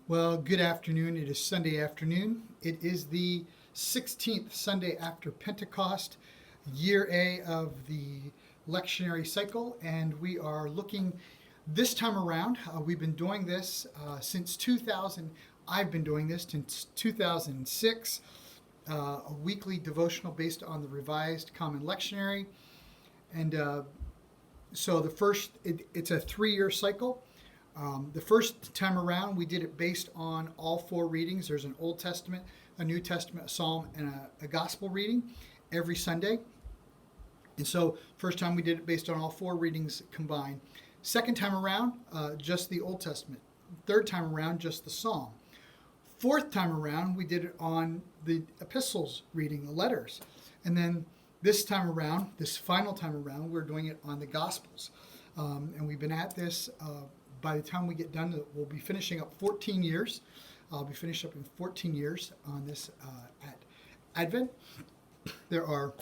Well, good afternoon. It is Sunday afternoon. It is the 16th Sunday after Pentecost, year A of the lectionary cycle, and we are looking this time around. We've been doing this since 2000. I've been doing this since 2006, a weekly devotional based on the Revised Common Lectionary. And so it's a 3-year cycle. The first time around, we did it based on all 4 readings. There's an Old Testament, a New Testament, a Psalm, and a Gospel reading every Sunday. And so first time we did it based on all 4 readings combined. Second time around, just the Old Testament. Third time around, just the Psalm. Fourth time around, we did it on the epistles reading, the letters. And then this final time around, we're doing it on the Gospels. And we've been at this by the time we get done, we'll be finishing up 14 years. I'll be finished up in 14 years on this at Advent. There are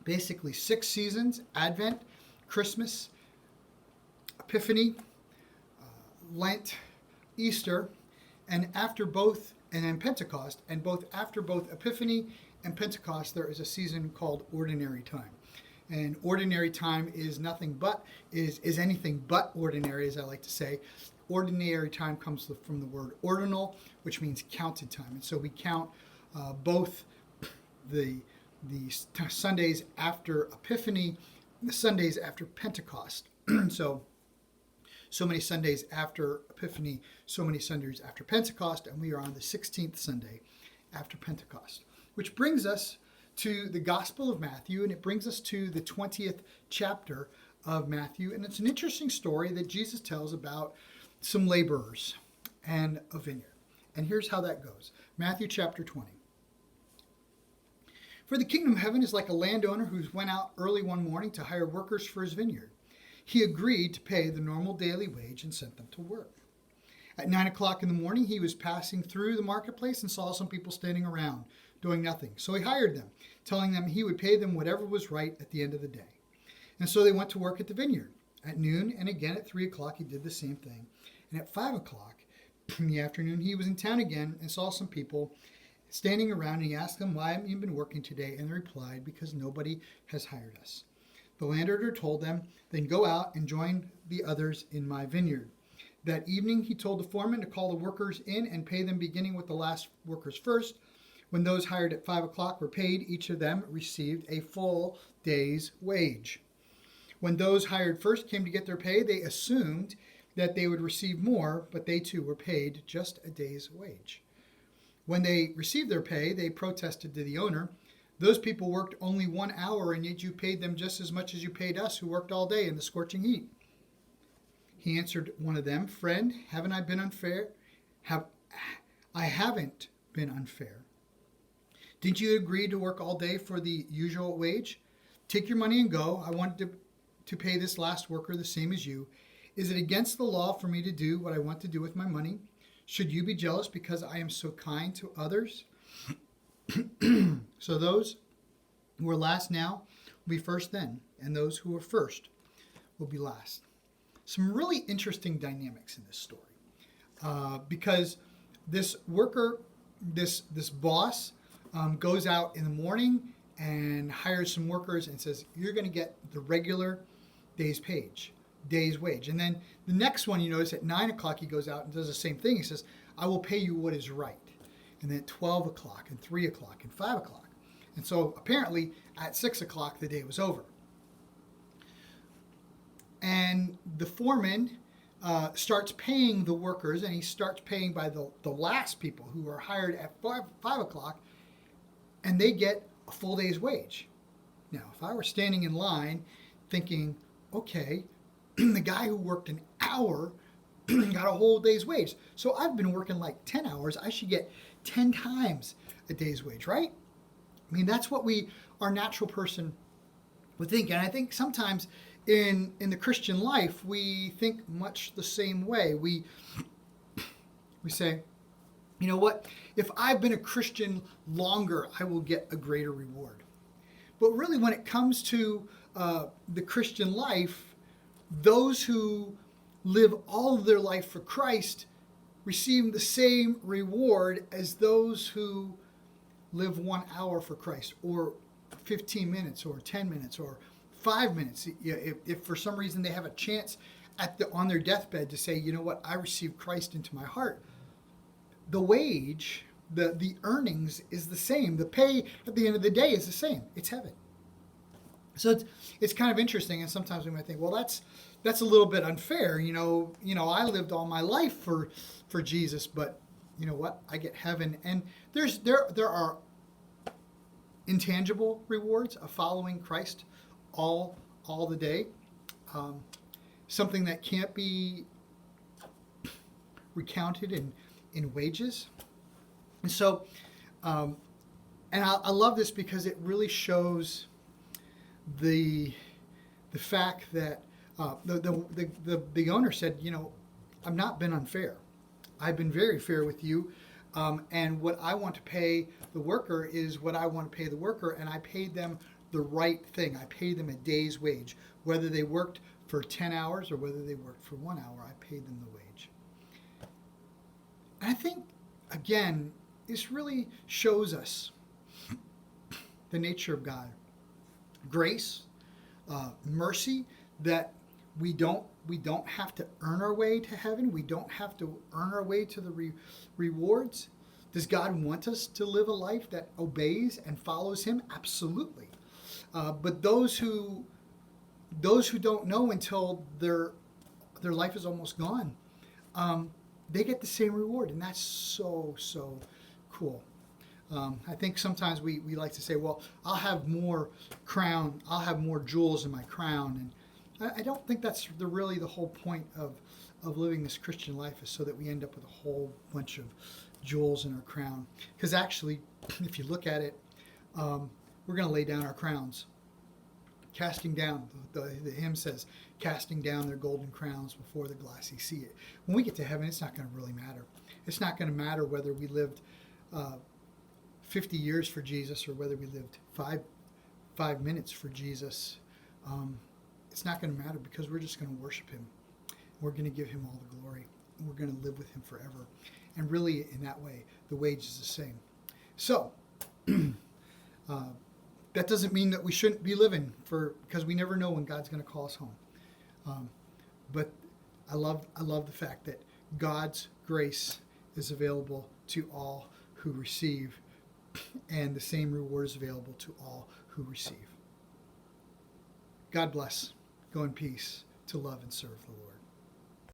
basically 6 seasons: Advent, Christmas, Epiphany, Lent, Easter, and then Pentecost. And after both Epiphany and Pentecost, there is a season called Ordinary Time. And ordinary time is anything but ordinary, as I like to say. Ordinary time comes from the word ordinal, which means counted time. And so we count both the Sundays after Epiphany and the Sundays after Pentecost. So many Sundays after Epiphany, so many Sundays after Pentecost, and we are on the 16th Sunday after Pentecost, which brings us to the Gospel of Matthew, and it brings us to the 20th chapter of Matthew. And it's an interesting story that Jesus tells about some laborers and a vineyard. And here's how that goes. Matthew chapter 20. For the kingdom of heaven is like a landowner who went out early one morning to hire workers for his vineyard. He agreed to pay the normal daily wage and sent them to work. At 9 o'clock in the morning, he was passing through the marketplace and saw some people standing around doing nothing. So he hired them, telling them he would pay them whatever was right at the end of the day. And so they went to work at the vineyard. At noon and again at 3 o'clock, he did the same thing. And at 5 o'clock in the afternoon, he was in town again and saw some people standing around. And he asked them, "Why haven't you been working today?" And they replied, "Because nobody has hired us." The landowner told them, "Then go out and join the others in my vineyard." That evening, he told the foreman to call the workers in and pay them, beginning with the last workers first. When those hired at 5 o'clock were paid, each of them received a full day's wage. When those hired first came to get their pay, they assumed that they would receive more, but they too were paid just a day's wage. When they received their pay, they protested to the owner, "Those people worked only 1 hour, and yet you paid them just as much as you paid us who worked all day in the scorching heat." He answered one of them, "Friend, haven't I been unfair? I haven't been unfair. Didn't you agree to work all day for the usual wage? Take your money and go. I wanted to pay this last worker the same as you. Is it against the law for me to do what I want to do with my money? Should you be jealous because I am so kind to others?" So those who are last now will be first then, and those who are first will be last. Some really interesting dynamics in this story, because this worker, this boss, goes out in the morning and hires some workers and says, "You're going to get the regular day's wage." And then the next one, you notice at 9 o'clock, he goes out and does the same thing. He says, "I will pay you what is right." And then at 12 o'clock and 3 o'clock and 5 o'clock. And so apparently at 6 o'clock, the day was over. And the foreman starts paying the workers, and he starts paying by the last people who were hired at 5 o'clock, and they get a full day's wage. Now, if I were standing in line thinking, okay, the guy who worked an hour got a whole day's wage. So I've been working like 10 hours. I should get 10 times a day's wage, right? I mean, that's what our natural person would think. And I think sometimes in the Christian life, we think much the same way. We say, you know what? If I've been a Christian longer, I will get a greater reward. But really, when it comes to the Christian life, those who live all of their life for Christ receive the same reward as those who live 1 hour for Christ, or 15 minutes, or 10 minutes, or 5 minutes. If for some reason they have a chance on their deathbed to say, you know what, I received Christ into my heart, the wage, the earnings is the same. The pay at the end of the day is the same. It's heaven. So it's kind of interesting, and sometimes we might think, well, that's a little bit unfair. I lived all my life for Jesus, but you know what? I get heaven, and there are intangible rewards of following Christ all the day. Something that can't be recounted in wages. And so, and I love this because it really shows the fact that the owner said, I've not been unfair. I've been very fair with you. And what I want to pay the worker is what I want to pay the worker, and I paid them the right thing. I paid them a day's wage. Whether they worked for 10 hours or whether they worked for 1 hour, I paid them the wage. And I think, again, this really shows us the nature of God. Grace, mercy, that we don't have to earn our way to heaven. We don't have to earn our way to the rewards. Does God want us to live a life that obeys and follows Him? Absolutely. But those who don't know until their life is almost gone, they get the same reward, and that's so cool. I think sometimes we like to say, well, I'll have more crown, I'll have more jewels in my crown, and I don't think that's really the whole point of living this Christian life, is so that we end up with a whole bunch of jewels in our crown. Because actually, if you look at it, we're going to lay down our crowns. Casting down, the hymn says, casting down their golden crowns before the glassy sea. When we get to heaven, it's not going to really matter. It's not going to matter whether we lived 50 years for Jesus or whether we lived five minutes for Jesus. It's not going to matter, because we're just going to worship Him. We're going to give Him all the glory. We're going to live with Him forever. And really, in that way, the wage is the same. So, that doesn't mean that we shouldn't be living because we never know when God's going to call us home. But I love the fact that God's grace is available to all who receive, and the same reward is available to all who receive. God bless. Go in peace to love and serve the Lord.